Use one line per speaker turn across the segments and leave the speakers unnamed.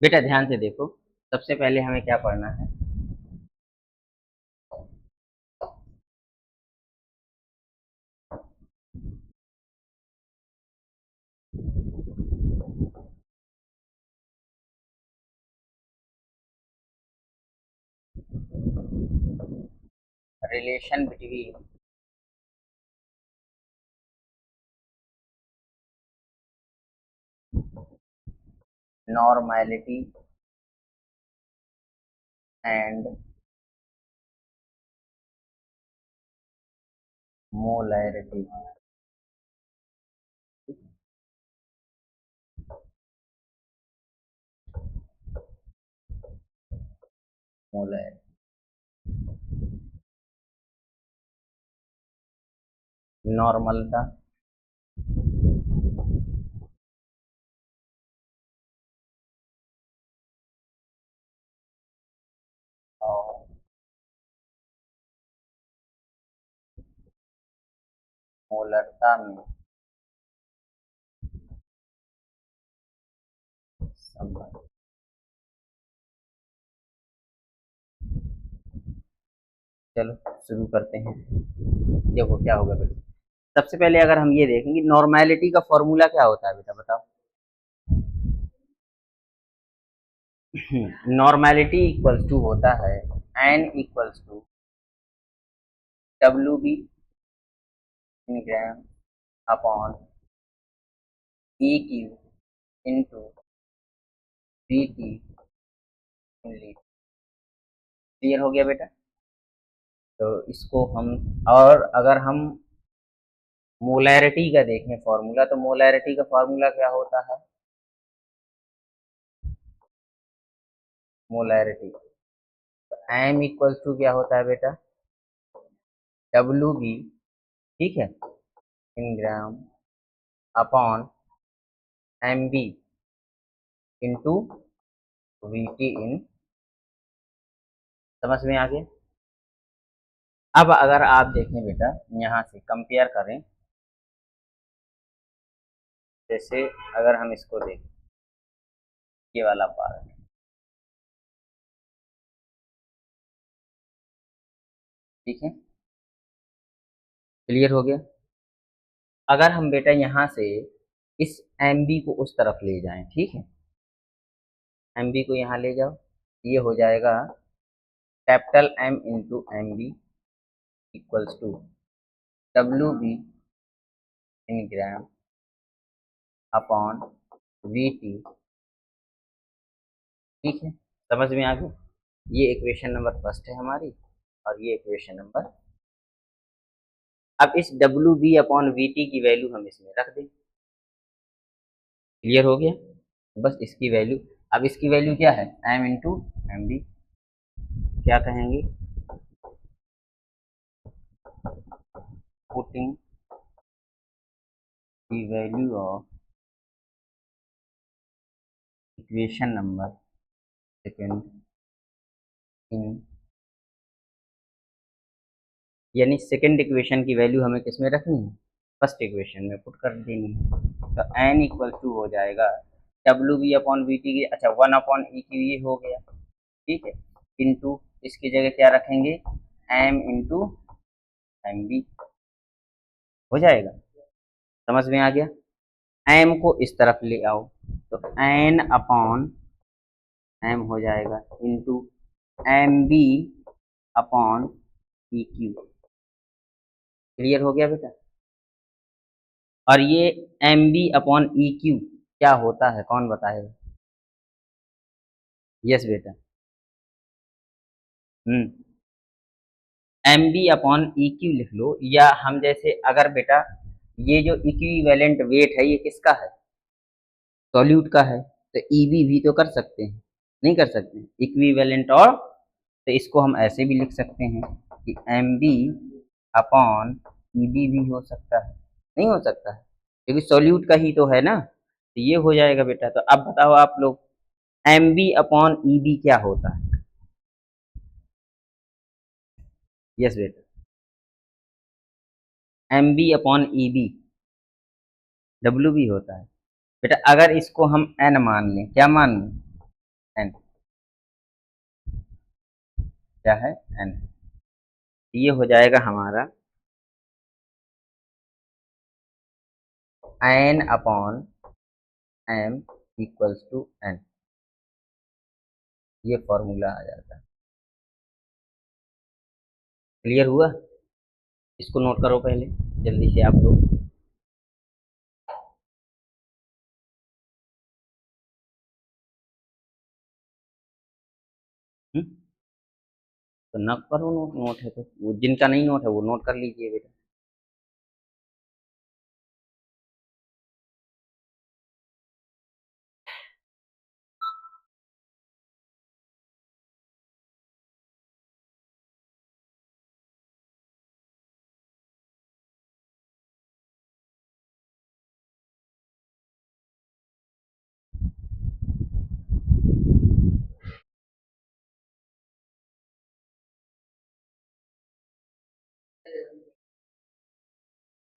बेटा ध्यान से देखो, सबसे पहले हमें क्या पढ़ना है। Relation between normality and molarity. Molarity normal था और मोलरता में संबंध। चलो शुरू करते हैं। देखो क्या होगा बेटा, सबसे पहले अगर हम ये देखेंगे नॉर्मेलिटी का फॉर्मूला क्या होता है बेटा बताओ। नॉर्मेलिटी इक्वल्स टू होता है N equals to W B in gram upon E Q into V T in litre. Clear हो गया बेटा। तो इसको हम, और अगर हम मोलैरिटी का देखें फॉर्मूला, तो मोलैरिटी का फॉर्मूला क्या होता है। मोलैरिटी एम इक्वल्स टू क्या होता है बेटा, डब्ल्यू बी, ठीक है, in gram upon M B into V T in. समझ में आ गया। अब अगर आप देखें बेटा, यहाँ से कंपेयर करें, जैसे अगर हम इसको देखें, ये वाला पार्ट, ठीक है, क्लियर हो गया। अगर हम बेटा यहाँ से इस एम बी को उस तरफ ले जाएं, ठीक है, एम बी को यहाँ ले जाओ, ये हो जाएगा capital M into M B equals to W B in gram upon V T, ठीक है, समझ में आ गया। ये इक्वेशन नंबर फर्स्ट है हमारी, और ये इक्वेशन नंबर। अब इस W B upon V T की वैल्यू हम इसमें रख दें। क्लियर हो गया। बस इसकी वैल्यू, अब इसकी वैल्यू क्या है, एम इंटू एम बी। क्या कहेंगे, putting the value of equation number second in, यानी सेकेंड इक्वेशन की वैल्यू हमें किस में रखनी है, फर्स्ट इक्वेशन में पुट कर देनी है। तो एन इक्वल टू हो जाएगा W B upon V T की, अच्छा वन अपॉन ई की, ये हो गया, ठीक है, इंटू इसकी जगह क्या रखेंगे, एम इंटू एम बी, हो जाएगा। समझ में आ गया। एम को इस तरफ ले आओ, तो एन अपॉन एम हो जाएगा into M B upon E Q. Clear हो गया बेटा। और ये M B upon E Q क्या होता है, कौन बताएगा। यस बेटा। M B upon E Q लिख लो, या हम जैसे अगर बेटा ये जो इक्विवेलेंट वेट है ये किसका है, सॉल्यूट का है, तो ईबी भी तो कर सकते हैं, नहीं कर सकते इक्विवेलेंट, और तो इसको हम ऐसे भी लिख सकते हैं कि एम बी अपॉन ईबी भी हो सकता है, नहीं हो सकता है, क्योंकि सॉल्यूट का ही तो है ना, तो ये हो जाएगा बेटा। तो अब बताओ आप लोग, एम बी अपॉन ईबी क्या होता है। यस बेटा, M B upon E B W B होता है। बेटा अगर इसको हम n मान लें, क्या मान लें, n, क्या है n, ये हो जाएगा हमारा n upon m equals to n, ये फॉर्मूला आ जाता है। क्लियर हुआ? इसको नोट करो पहले जल्दी से आप लोग। तो न करो नोट, नोट है तो वो जिनका नहीं नोट है वो नोट कर लीजिए बेटा।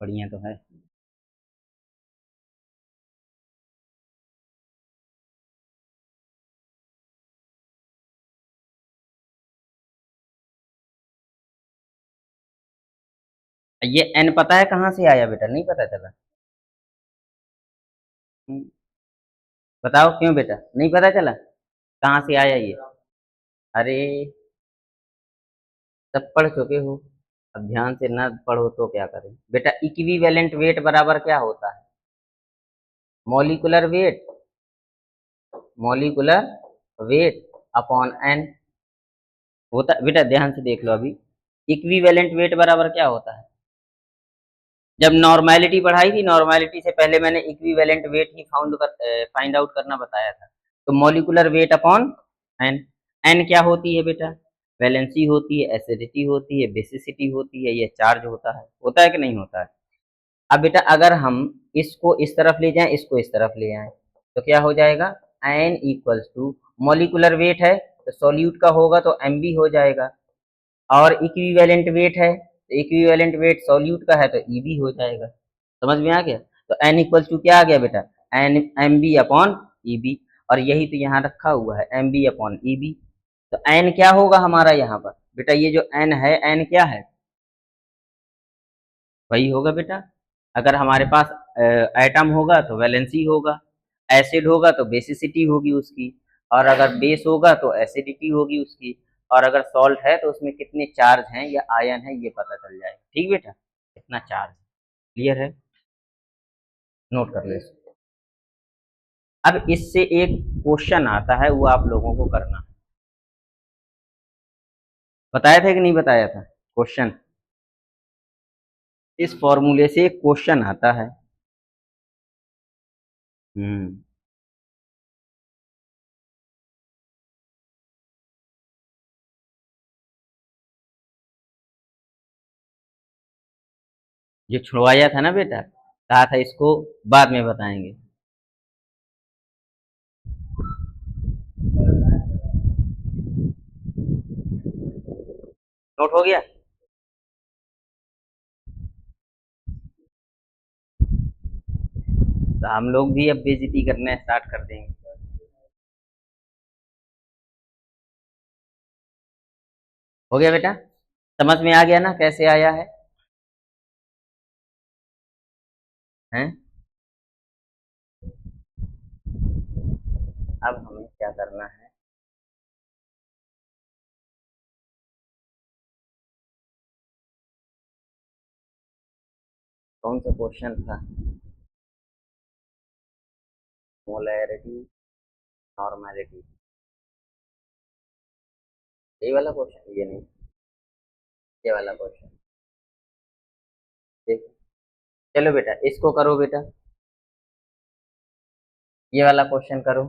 बढ़िया तो है। ये n पता है कहाँ से आया बेटा, नहीं पता चला? हम्म, बताओ क्यों बेटा, नहीं पता चला कहाँ से आया ये? अरे सब पढ़ चुके हो, अब ध्यान से ना पढ़ो तो क्या करें बेटा। इक्विवेलेंट वेट बराबर क्या होता है, molecular weight, molecular weight upon n होता बेटा। ध्यान से देख लो अभी, इक्विवेलेंट वेट बराबर क्या होता है। जब नॉर्मेलिटी पढ़ाई थी, नॉर्मेलिटी से पहले मैंने इक्विवेलेंट वेट ही फाइंड आउट करना बताया था। तो molecular weight upon N, N क्या होती है बेटा, वैलेंसी होती है, एसिडिटी होती है, बेसिसिटी होती है, ये चार्ज होता है कि नहीं होता है। अब बेटा अगर हम इसको इस तरफ ले जाएं, इसको इस तरफ ले आएं, तो क्या हो जाएगा, N equals to molecular weight है तो सॉल्यूट का होगा तो एम बी हो जाएगा, और इक्विवेलेंट वेट है तो इक्विवेलेंट वेट सॉल्यूट का है तो ईबी हो जाएगा। समझ में आ गया? तो एन इक्वल टू क्या आ गया बेटा, N M B upon E B, और यही तो यहाँ रखा हुआ है एम बी अपॉन ईबी। तो एन क्या होगा हमारा यहाँ पर बेटा, ये जो एन है, एन क्या है, वही होगा बेटा। अगर हमारे पास एटम होगा तो वैलेंसी होगा, एसिड होगा तो बेसिसिटी होगी उसकी, और अगर बेस होगा तो एसिडिटी होगी उसकी, और अगर सॉल्ट है तो उसमें कितने चार्ज हैं या आयन है ये पता चल जाएगा। ठीक बेटा, कितना चार्ज। क्लियर है? नोट कर ले इसको। अब इससे एक क्वेश्चन आता है, वो आप लोगों को करना है। बताया था कि नहीं बताया था क्वेश्चन? इस फॉर्मूले से एक क्वेश्चन आता है। हम्म, जो छुड़वाया था ना बेटा, कहा था इसको बाद में बताएंगे। नोट हो गया? तो हम लोग भी अब बेइज्जती करना स्टार्ट कर देंगे। हो गया बेटा? समझ में आ गया ना कैसे आया है? हैं? अब हमें क्या करना है, कौन सा क्वेश्चन था, मोलैरिटी, नॉर्मेलिटी, ये वाला क्वेश्चन, ये नहीं, ये वाला क्वेश्चन। ठीक, चलो बेटा इसको करो बेटा, ये वाला क्वेश्चन करो।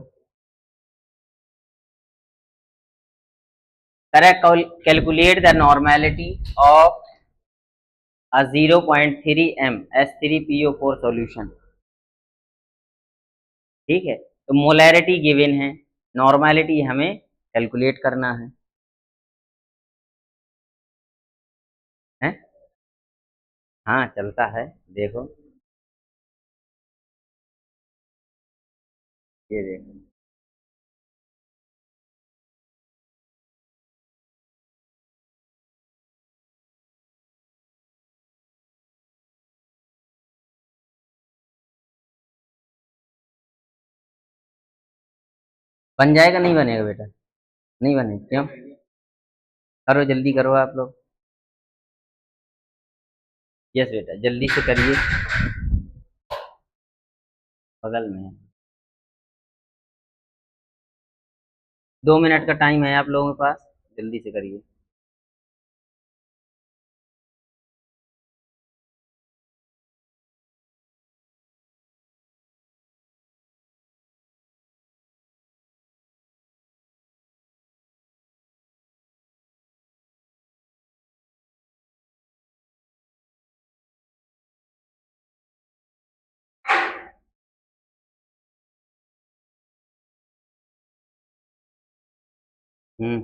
Correct, calculate the normality of a 0.3 m H3PO4 solution. ठीक है, तो मोलैरिटी गिवन है, नॉर्मेलिटी हमें कैलकुलेट करना है? हाँ चलता है, देखो। ये देखो, बन जाएगा नहीं बनेगा बेटा? नहीं बनेगा क्यों? करो जल्दी करो आप लोग। यस बेटा जल्दी से करिए, बगल में है। 2 मिनट का टाइम है आप लोगों के पास, जल्दी से करिए। हम्म।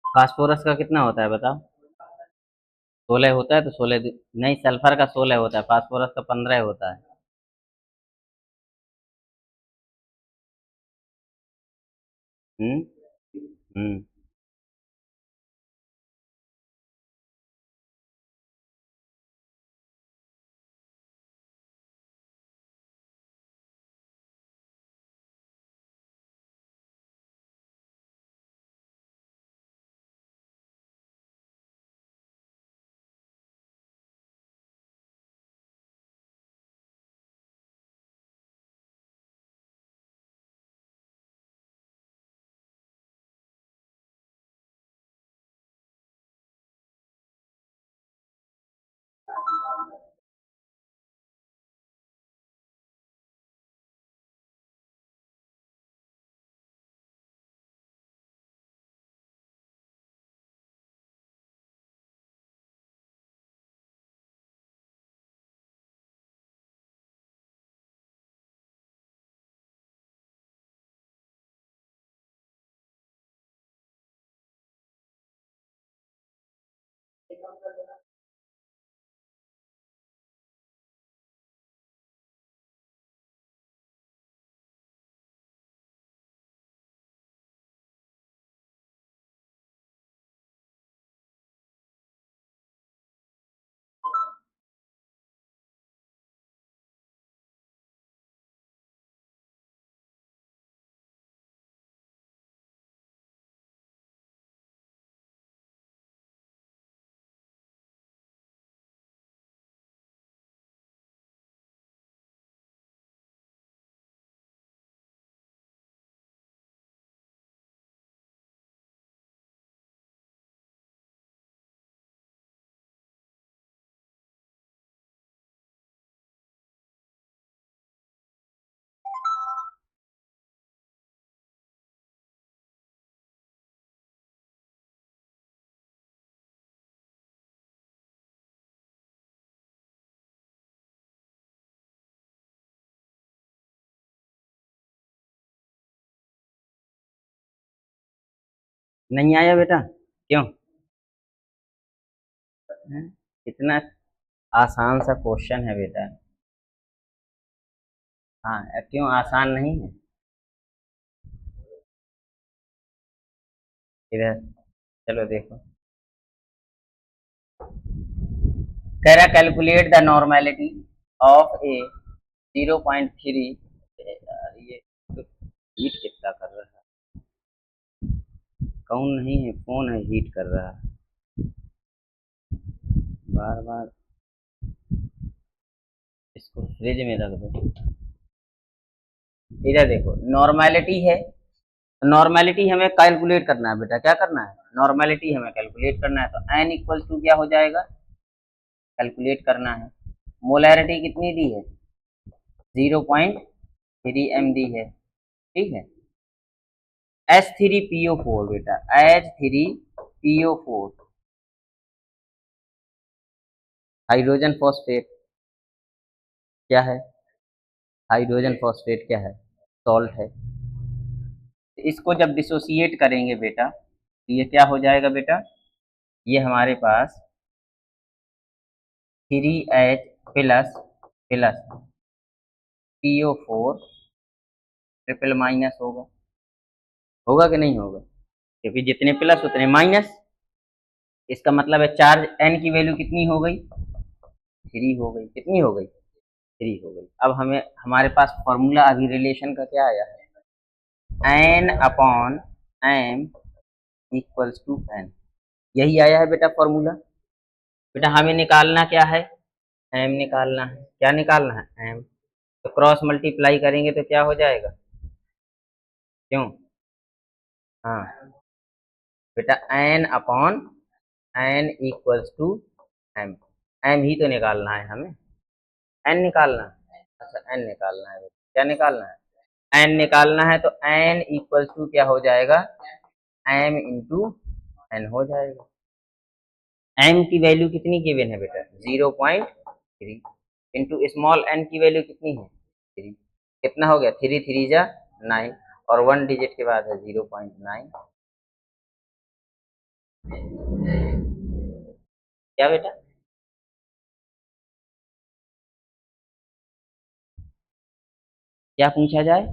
फास्फोरस का कितना होता है बताओ? 16 होता है तो 16 नहीं, सल्फर का 16 होता है, फास्फोरस का 15 होता है। हम्म। हम्म। नहीं आया बेटा? क्यों? हैं? इतना आसान सा क्वेश्चन है बेटा। हाँ, क्यों आसान नहीं है? इधर चलो देखो, कह रहा कैलकुलेट द नॉर्मेलिटी ऑफ ए 0.3। यार ये तो हीट कितना कर रहा है, कौन नहीं है, फोन है हीट कर रहा है बार बार। इसको फ्रिज में रख दो। इधर देखो नॉर्मेलिटी है, नॉर्मेलिटी हमें कैलकुलेट करना है बेटा, क्या करना है? नॉर्मेलिटी हमें कैलकुलेट करना है, तो एन इक्वल्स टू क्या हो जाएगा? कैलकुलेट करना है। मोलैरिटी कितनी दी है? 0.3 दी है, ठीक है। H3PO4 बेटा, H3PO4 हाइड्रोजन फॉस्फेट क्या है? हाइड्रोजन फॉस्फेट क्या है? सॉल्ट है। इसको जब डिसोसिएट करेंगे बेटा तो ये क्या हो जाएगा बेटा? ये हमारे पास 3H plus plus PO4 triple minus होगा, होगा कि नहीं होगा? क्योंकि जितने प्लस उतने माइनस, इसका मतलब है चार्ज n की वैल्यू कितनी हो गई? 3 हो गई। कितनी हो गई? 3 हो गई। अब हमें हमारे पास फॉर्मूला अभी रिलेशन का क्या आया है? n upon m equals to n, यही आया है बेटा फॉर्मूला। बेटा हमें निकालना क्या है? m निकालना है। क्या निकालना है? m। तो क्रॉस मल्टीप्लाई करेंगे तो क्या हो जाएगा? क्यों? हाँ बेटा n upon n equals to m, m ही तो निकालना है हमें, n निकालना है। अच्छा n निकालना है, क्या निकालना है? n निकालना है, तो n इक्वल्स टू क्या हो जाएगा? m इंटू n हो जाएगा। m की वैल्यू कितनी गिवन है बेटा? 0.3 इंटू स्मॉल n की वैल्यू कितनी है? 3। कितना हो गया? 3 3 जा 9, और 1 डिजिट के बाद है 0.9। क्या बेटा? क्या पूछा जाए?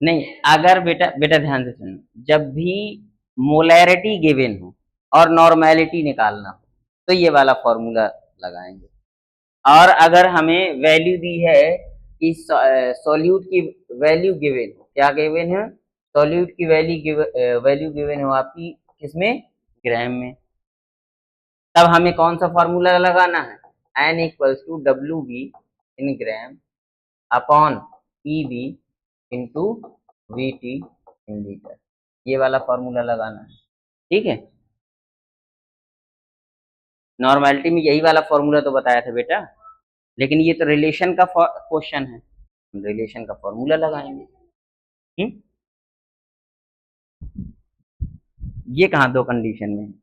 नहीं, अगर बेटा बेटा ध्यान से सुनो, जब भी मोलैरिटी गिवन हो और नॉर्मेलिटी निकालना हो तो ये वाला फॉर्मूला लगाएंगे। और अगर हमें वैल्यू दी है कि सॉल्यूट की वैल्यू गिवन, क्या गिवन है? सॉल्यूट की वैल्यू गिवन हो आपकी किसमें? ग्राम में। तब हमें कौन सा फॉर्मूला लगाना है? n equals to W B in gram upon E B into V T in litre, ये वाला फॉर्मूला लगाना है। ठीक है, नॉर्मेलिटी में यही वाला फॉर्मूला तो बताया था बेटा, लेकिन ये तो रिलेशन का क्वेश्चन है, रिलेशन का फॉर्मूला लगाएंगे। हम्म, ये कहाँ दो कंडीशन में?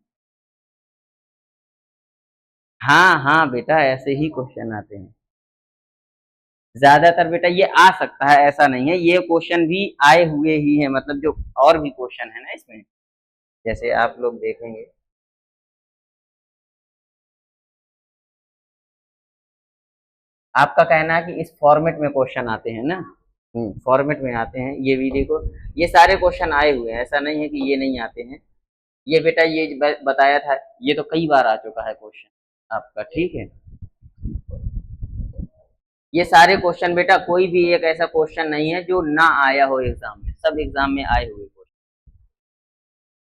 हाँ हाँ बेटा, ऐसे ही क्वेश्चन आते हैं ज्यादातर बेटा, ये आ सकता है ऐसा नहीं है, ये क्वेश्चन भी आए हुए ही हैं, मतलब जो और भी क्वेश्चन है ना इसमें, जैसे आप लोग देखेंगे। आपका कहना है कि इस फॉर्मेट में क्वेश्चन आते हैं ना? फॉर्मेट में आते हैं, ये भी देखो, ये सारे क्वेश्चन आए हुए हैं, ऐसा नहीं है कि ये नहीं आते हैं। ये बेटा ये बताया था, ये तो कई बार आ चुका है क्वेश्चन आपका। ठीक है, ये सारे क्वेश्चन बेटा, कोई भी एक ऐसा क्वेश्चन नहीं है जो ना आया हो एग्जाम में, सब एग्जाम में आए हुए क्वेश्चन।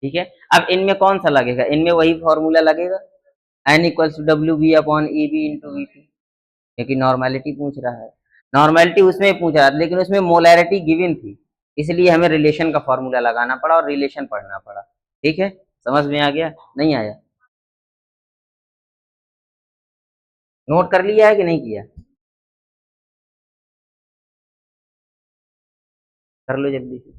ठीक है, अब इनमें कौन सा लगेगा? इनमें वही फॉर्मूला लगेगा, N equals to W B upon E B into V T, क्योंकि नॉर्मेलिटी पूछ रहा है। नॉर्मेलिटी उसमें पूछ रहा था, लेकिन उसमें मोलैरिटी गिवन थी, इसलिए हमें रिलेशन का फॉर्मूला लगाना पड़ा और रिलेशन पढ़ना पड़ा। ठीक है, समझ में आ गया? नहीं आया? नोट कर लिया है कि नहीं किया? कर लो जल्दी से।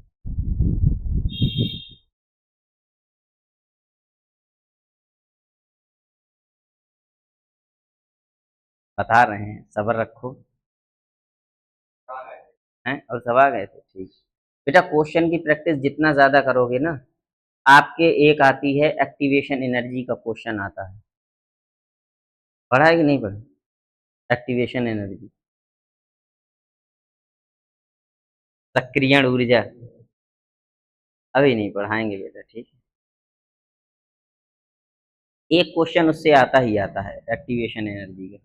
बता रहे हैं, सब्र रखो। हैं, और सब आ गए थे? ठीक। बेटा क्वेश्चन की प्रैक्टिस जितना ज्यादा करोगे ना, आपके एक आती है एक्टिवेशन एनर्जी का क्वेश्चन आता है, पढ़ा है कि नहीं पढ़ा? एक्टिवेशन एनर्जी, सक्रियण ऊर्जा, अभी नहीं पढ़ाएंगे बेटा। ठीक है, एक क्वेश्चन उससे आता ही आता है एक्टिवेशन एनर्जी का।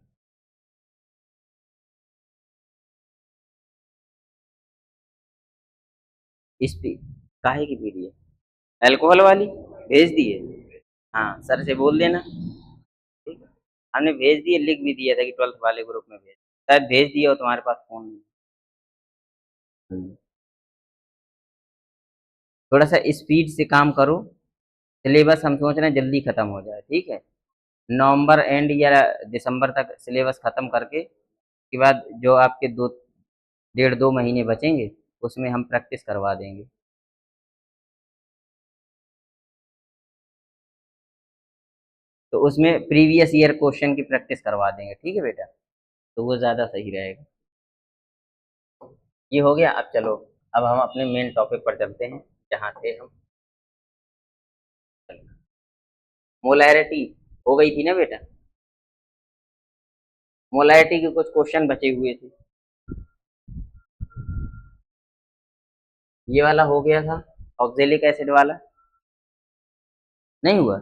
इस पे काहे की पीडीएफ? अल्कोहल वाली भेज दिए? हाँ सर से बोल देना। ठीक है, हमने भेज दिए, लिख भी दिया था कि 12th वाले ग्रुप में भेज, शायद भेज दिया हो, तुम्हारे पास फोन नहीं। हम्म, थोड़ा सा स्पीड से काम करो, सिलेबस हम सोच रहे हैं जल्दी खत्म हो जाए। ठीक है, नवंबर एंड या दिसंबर तक सिलेबस खत्म करके, के बाद जो आपके 1.5 2 महीने बचेंगे उसमें हम प्रैक्टिस करवा देंगे। तो उसमें प्रीवियस ईयर क्वेश्चन की प्रैक्टिस करवा देंगे। ठीक है बेटा, तो वो ज़्यादा सही रहेगा। ये हो गया। अब चलो, अब हम अपने मेन टॉपिक पर चलते हैं, जहाँ थे हम। मोलैरिटी हो गई थी ना बेटा, मोलैरिटी के कुछ क्वेश्चन बचे हुए थे, ये वाला हो गया था, ऑक्जेलिक एसिड वाला नहीं हुआ,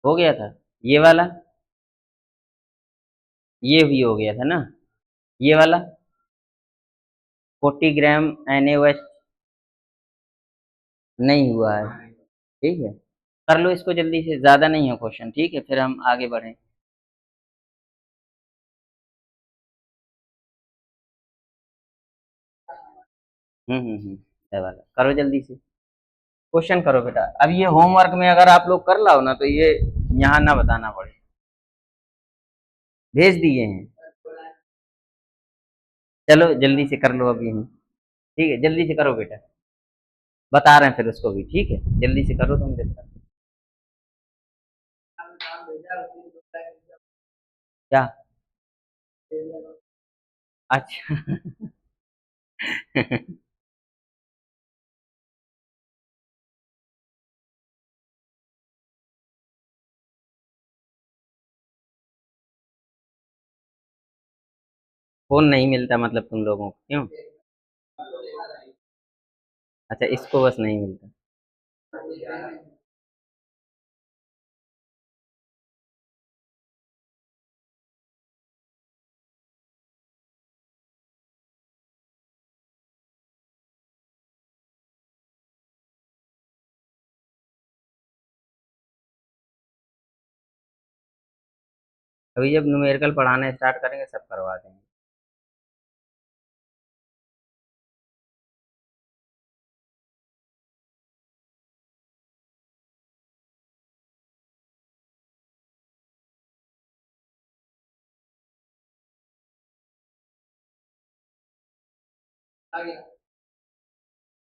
हो गया था, ये वाला, ये भी हो गया था ना, ये वाला 40 ग्राम NaOH नहीं हुआ है, ठीक है, कर लो इसको जल्दी से, ज्यादा नहीं है क्वेश्चन, ठीक है, फिर हम आगे बढ़ें। ये वाला करो जल्दी से, क्वेश्चन करो बेटा, अब ये होमवर्क में अगर आप लोग कर लाओ ना तो ये यहाँ ना बताना पड़े, भेज दिए हैं, चलो जल्दी से कर लो अभी हम, ठीक है, जल्दी से करो बेटा, बता रहे हैं फिर उसको भी, ठीक है, जल्दी से करो तुम जब तक। क्या? अच्छा फोन नहीं मिलता मतलब तुम लोगों को क्यों? अच्छा इसको बस नहीं मिलता, अभी जब न्यूमेरिकल पढ़ाना स्टार्ट करेंगे सब करवा देंगे।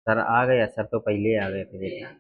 सर आ गया, सर तो पहले आ गए थे बेटा।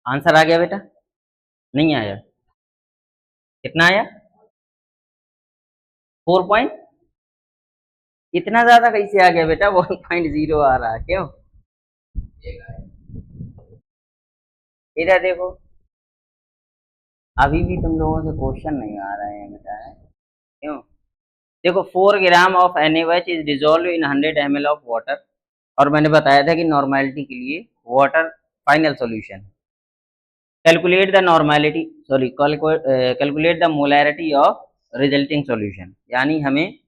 आंसर आ गया बेटा, नहीं आया? कितना आया? 4 पॉइंट, इतना ज्यादा कैसे आ गया बेटा? 1.0 आ रहा है क्यों? इधर देखो, अभी भी तुम लोगों से क्वेश्चन नहीं आ रहे हैं बेटा, क्यों? देखो 4 gram of NaOH is dissolve in 100 ml of water, और मैंने बताया था कि नॉर्मेलिटी के लिए water final solution, calculate the normality, sorry calculate the molarity of resulting solution, यानी हमें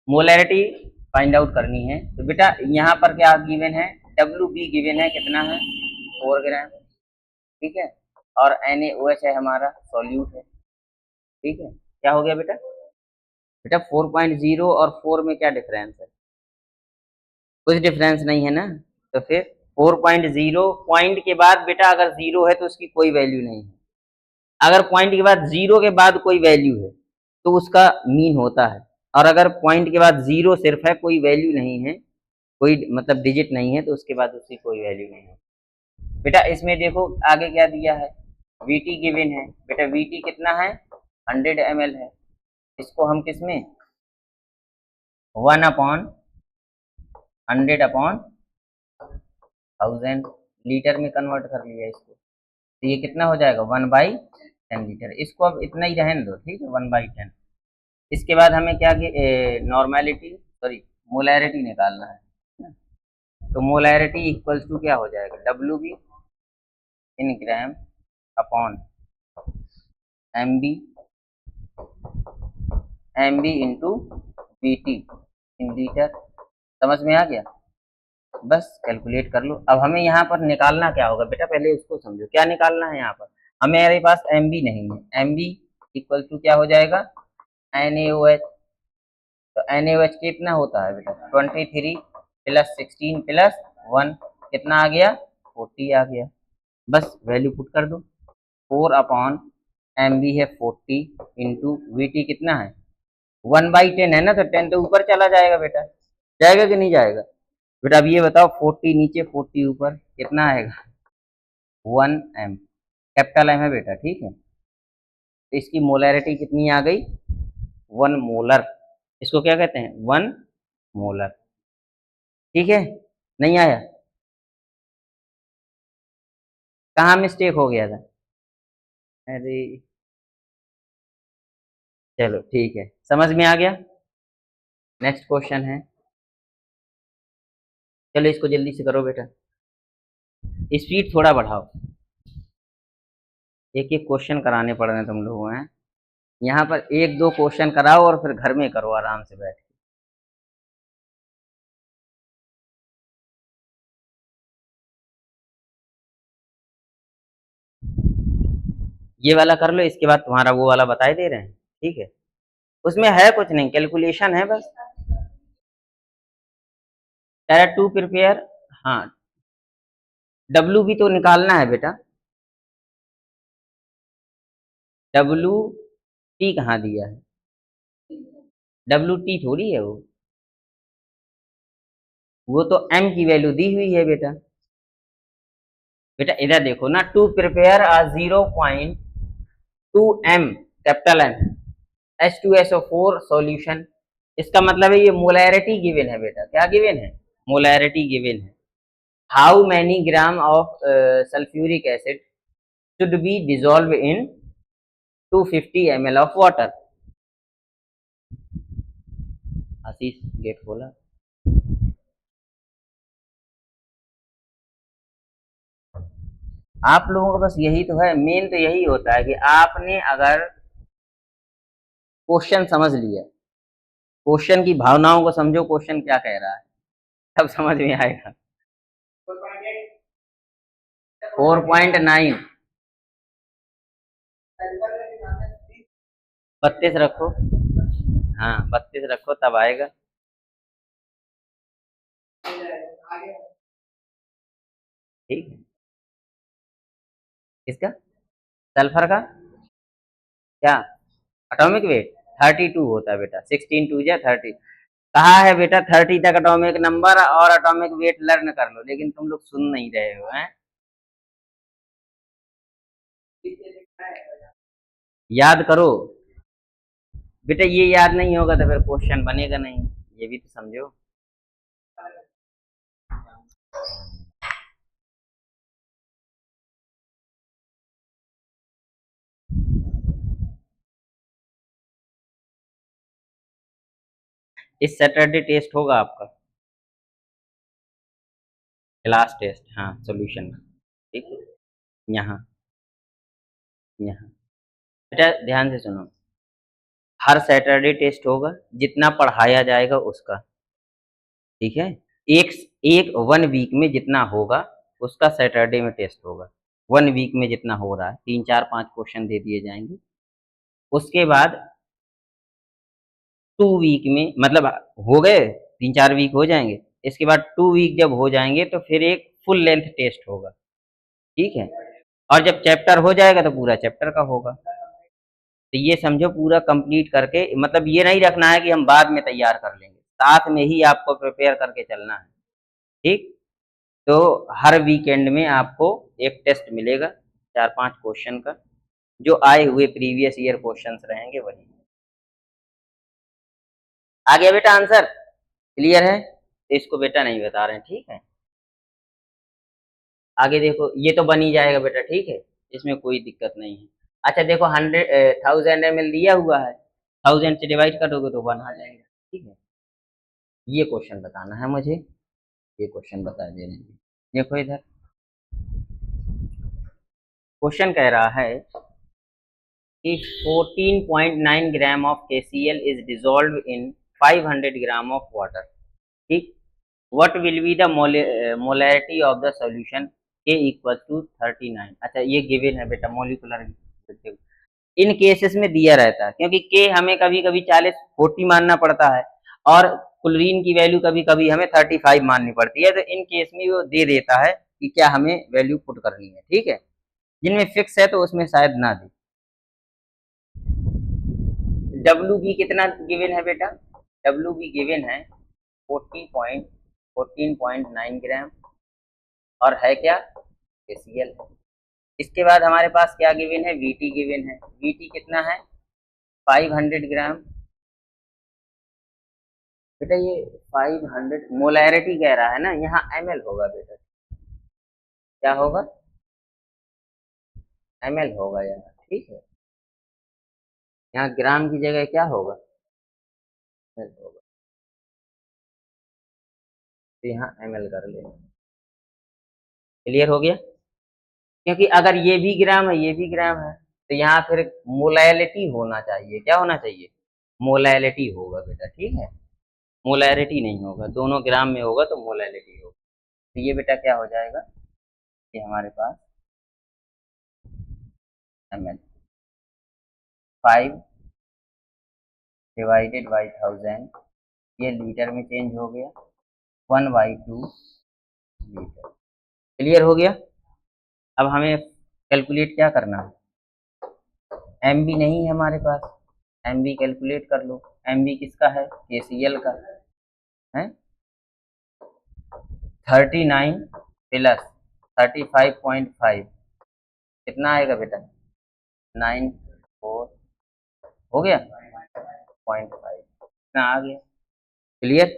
मोलैरिटी फाइंड आउट करनी है। तो बेटा यहाँ पर क्या गिवन है, WB गिवन है, कितना है? 4 ग्राम, ठीक है, और NaOH है हमारा सॉल्यूट है, ठीक है, क्या हो गया बेटा? बेटा 4.0 और 4 में क्या डिफरेंस है? कुछ डिफरेंस नहीं है ना, तो फिर 4.0 पॉइंट के बाद बेटा अगर जीरो है तो उसकी कोई वैल्यू नहीं है, अगर पॉइंट के बाद जीरो के बाद कोई वैल्यू है तो उसका मीन होता है, और अगर पॉइंट के बाद जीरो सिर्फ है, कोई वैल्यू नहीं है, कोई मतलब डिजिट नहीं है, तो उसके बाद उसकी कोई वैल्यू नहीं है। बेटा इसमें देखो आगे क्या दिया है, VT गिवन है, बेटा VT कितना है? 100 ml है, इसको हम किसमें 1/100/1000 लीटर में कन्वर्ट कर लिया इसको, तो ये कितना हो जाएगा? 1/10 लीटर। इसको अब इतना ही रहने दो, ठीक है, 1/10। इसके बाद हमें क्या नॉर्मेलिटी, सॉरी मोलैरिटी निकालना है, तो मोलैरिटी इक्वल्स टू क्या हो जाएगा, W B in gram upon M B, M B into B T in litre. समझ में आ गया? बस कैलकुलेट कर लो। अब हमें यहाँ पर निकालना क्या होगा बेटा, पहले उसको समझो क्या निकालना है। यहाँ पर हमारे पास एम बी नहीं है, एम बी इक्वल टू क्या हो जाएगा, NaOH। तो NaOH कितना होता है बेटा, 23 प्लस 16 प्लस 1 कितना आ गया, 40 आ गया। बस वैल्यू पुट कर दो, 4 अपॉन एम बी है 40 इंटू वी टी कितना है 1/10 है ना, तो 10 तो ऊपर चला जाएगा बेटा, जाएगा कि नहीं जाएगा बेटा। अब ये बताओ 40 नीचे 40 ऊपर कितना आएगा, 1 m, कैपिटल एम है बेटा, ठीक है। तो इसकी मोलैरिटी कितनी आ गई, 1 मोलर। इसको क्या कहते हैं, 1 मोलर। ठीक है, नहीं आया, कहाँ मिस्टेक हो गया था, अरे चलो ठीक है, समझ में आ गया। नेक्स्ट क्वेश्चन है, चलो इसको जल्दी से करो बेटा, स्पीड थोड़ा बढ़ाओ, एक एक क्वेश्चन कराने पड़ रहे हैं तुम लोगों हैं। यहाँ पर एक दो क्वेश्चन कराओ और फिर घर में करो आराम से बैठ के। ये वाला कर लो, इसके बाद तुम्हारा वो वाला बताए दे रहे हैं, ठीक है। उसमें है कुछ नहीं, कैलकुलेशन है बस। टायर टू प्रिपेयर, हाँ डब्लू भी तो निकालना है बेटा, डब्लू टी कहाँ दिया है, डब्लू टी थोड़ी है वो तो एम की वैल्यू दी हुई है बेटा। बेटा इधर देखो ना, to prepare a 0.2 m capital M H2SO4 solution, इसका मतलब है ये मोलैरिटी गिवन है बेटा, क्या गिवन है, मोलैरिटी गिवन है। How many gram of sulphuric acid should be dissolve in 250 ml of water. Ashish gate खोला। आप लोगों का बस यही तो है, मेन तो यही होता है कि आपने अगर क्वेश्चन समझ लिया, क्वेश्चन की भावनाओं को समझो, क्वेश्चन क्या कह रहा है, तब समझ में आएगा। 4.9 32 रखो, हाँ 32 रखो तब आएगा। ठीक है, किसका, सल्फर का क्या, एटॉमिक वेट 32 होता है बेटा, 16 टू जा 30। कहा है बेटा 30 तक एटॉमिक नंबर और एटॉमिक वेट लर्न कर लो, लेकिन तुम लोग सुन नहीं रहे हो हैं। याद करो बेटा, ये याद नहीं होगा तो फिर क्वेश्चन बनेगा नहीं, ये भी तो समझो। इस सैटरडे टेस्ट होगा आपका, क्लास टेस्ट, हाँ सॉल्यूशन, ठीक है। यहाँ यहाँ बेटा ध्यान से सुनो, हर सैटरडे टेस्ट होगा, जितना पढ़ाया जाएगा उसका, ठीक है। एक एक 1 वीक में जितना होगा उसका सैटरडे में टेस्ट होगा। 1 वीक में जितना हो रहा है 3 4 5 क्वेश्चन दे दिए जाएंगे। उसके बाद 2 वीक में, मतलब हो गए 3 4 वीक हो जाएंगे, इसके बाद 2 वीक जब हो जाएंगे तो फिर एक फुल लेंथ टेस्ट होगा, ठीक है। और जब चैप्टर हो जाएगा तो पूरा चैप्टर का होगा। तो ये समझो पूरा कंप्लीट करके, मतलब ये नहीं रखना है कि हम बाद में तैयार कर लेंगे, साथ में ही आपको प्रिपेयर करके चलना है, ठीक। तो हर वीकेंड में आपको एक टेस्ट मिलेगा 4 5 क्वेश्चन का, जो आए हुए प्रीवियस ईयर क्वेश्चंस रहेंगे वही। आ गया बेटा आंसर, क्लियर है, तो इसको बेटा नहीं बता रहे हैं, ठीक है। आगे देखो, ये तो बन ही जाएगा बेटा, ठीक है, इसमें कोई दिक्कत नहीं है। अच्छा देखो 1000 ml दिया हुआ है, 1000 से डिवाइड करोगे तो 1 आ जाएगा, ठीक है। ये क्वेश्चन बताना है मुझे। ये क्वेश्चन बता दे रहे हैं। देखो इधर क्वेश्चन कह रहा है कि 14.9 gram of KCl is dissolve in 500 gram of water. ठीक, what will be the molarity of the solution K equal to 39। अच्छा ये गिवन है बेटा मोलिकुलर। इन केसेस में दिया रहता है क्योंकि K हमें कभी कभी 40 मानना पड़ता है और क्लोरीन की वैल्यू कभी कभी हमें 35 माननी पड़ती है, तो इन केस में वो दे देता है कि क्या हमें वैल्यू पुट करनी है। ठीक है, जिनमें फिक्स है तो उसमें शायद ना दे। WB कितना गिवन है बेटा? WB गिवन है 14.9 ग्राम और है क्या? KCl। इसके बाद हमारे पास क्या गिवन है? VT गिवन है। VT कितना है? 500 ग्राम। बेटा ये 500 मोलैरिटी कह रहा है ना, यहाँ ml होगा बेटा। क्या होगा? ml होगा यहाँ। ठीक है, यहाँ ग्राम की जगह क्या होगा? ml होगा, तो यहाँ ml कर लेना। क्लियर हो गया? क्योंकि अगर ये भी ग्राम है ये भी ग्राम है तो यहाँ फिर मोलैलिटी होना चाहिए। क्या होना चाहिए? मोलैलिटी होगा बेटा। ठीक है, मोलैरिटी नहीं होगा, दोनों ग्राम में होगा तो मोलैलिटी होगा। तो ये बेटा क्या हो जाएगा? ये हमारे पास ml 5 डिवाइडेड बाई 1000, ये लीटर में चेंज हो गया, 1/2 लीटर। क्लियर हो गया? अब हमें कैलकुलेट क्या करना है? MB नहीं है हमारे पास, MB कैलकुलेट कर लो। MB किसका है? KCl का है। 39 प्लस 35.5 कितना आएगा बेटा? 94 हो गया, 0.5 इतना आ गया। क्लियर?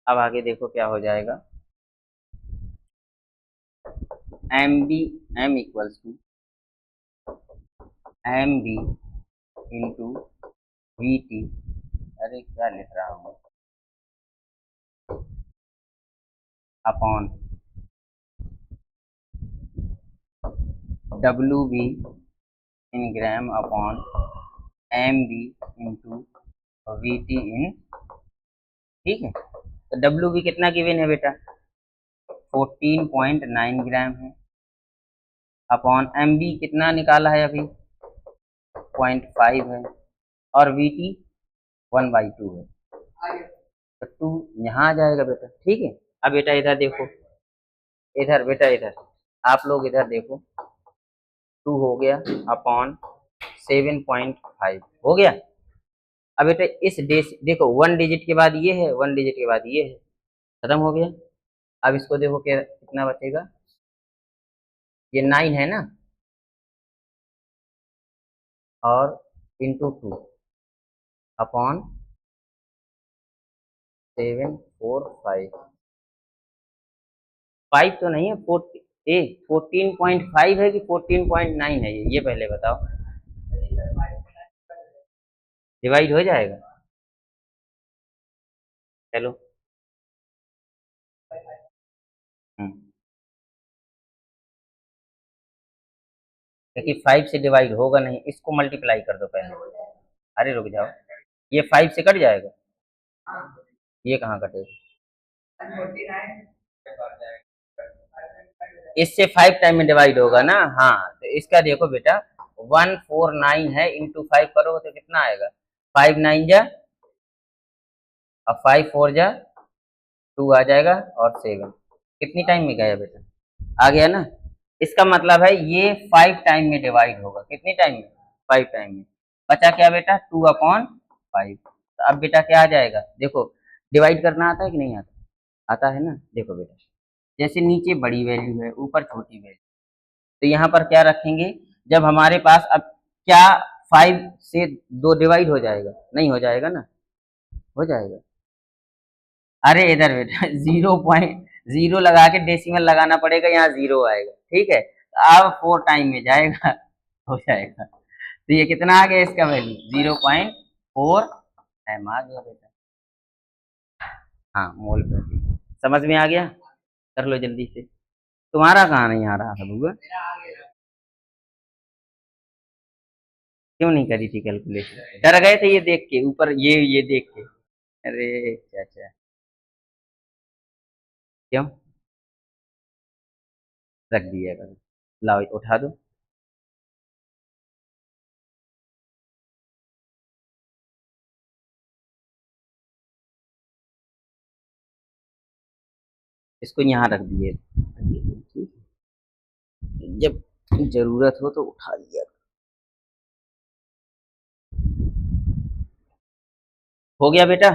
अब आगे देखो क्या हो जाएगा। M equals to MB into VT। अरे क्या लिख रहा हूँ? Upon WB in gram upon MB into VT in. ठीक है, तो WB कितना गिवन है बेटा? 14.9 ग्राम है अपॉन MB कितना निकाला है अभी? 0.5 है और VT 1/2 है, तो 2 यहाँ आ जाएगा बेटा। ठीक है, अब बेटा इधर देखो, इधर बेटा इधर आप लोग इधर देखो, 2 हो गया अपॉन 7.5 हो गया। अब बेटा इस देखो 1 डिजिट के बाद ये है, 1 डिजिट के बाद ये है, खत्म हो गया। अब इसको देखो क्या कितना बचेगा? ये 9 है ना, और इंटू 2 अपॉन 745। 5 तो नहीं है, 14.5 है कि 14.9 है? ये पहले बताओ। डिवाइड हो जाएगा? चलो क्योंकि 5 से डिवाइड होगा नहीं, इसको मल्टीप्लाई कर दो पहले। अरे रुक जाओ, ये 5 से कट जाएगा, ये कहाँ कटेगा? इससे 5 टाइम में डिवाइड होगा ना। हाँ, तो इसका देखो बेटा 149 है, इंटू 5 करोगे तो कितना आएगा? 5 9 जा और 5 4 जा 2 आ जाएगा और 7 कितनी टाइम में गया बेटा? आ गया ना। इसका मतलब है ये 5 टाइम में डिवाइड होगा। कितनी टाइम में? 5 टाइम में। बचा क्या बेटा? 2/5। तो अब बेटा क्या आ जाएगा? देखो डिवाइड करना आता है कि नहीं आता? आता है ना। देखो बेटा जैसे नीचे बड़ी वैल्यू है ऊपर छोटी वैल्यू, तो यहाँ पर क्या रखेंगे? जब हमारे पास अब क्या 5 से 2 डिवाइड हो जाएगा? नहीं हो जाएगा ना, हो जाएगा। अरे इधर बेटा 0.0 लगा के डेसिमल लगाना पड़ेगा, यहाँ 0 आएगा। ठीक है, अब 4 टाइम में जाएगा हो जाएगा। तो ये कितना आ गया इसका वैल्यू? 0.4 m आ गया बेटा। हाँ मोल प्रति। समझ में आ गया? कर लो जल्दी से। तुम्हारा कहाँ नहीं आ रहा था बुआ? क्यों नहीं करी थी कैलकुलेशन? डर गए थे ये देख के ऊपर, ये देख के? अरे चाचा, क्यों? रख दिया करो। लाओ उठा दो। इसको यहाँ रख दिए। ठीक है? जब जरूरत हो तो उठा लिया। हो गया बेटा?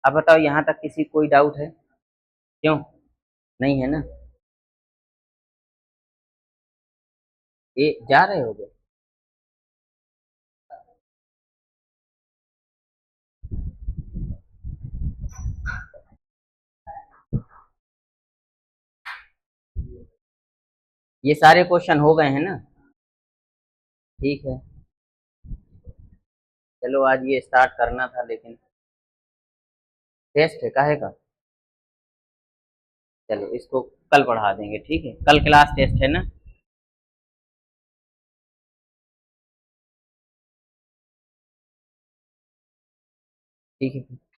अब बताओ यहाँ तक किसी कोई डाउट है? क्यों? नहीं है ना? ये जा रहे हो गए? ये सारे क्वेश्चन हो गए हैं ना? ठीक है। चलो आज ये स्टार्ट करना था लेकिन टेस्ट है काहे का? चलो इसको कल पढ़ा देंगे, ठीक है? कल क्लास टेस्ट है ना? ठीक है।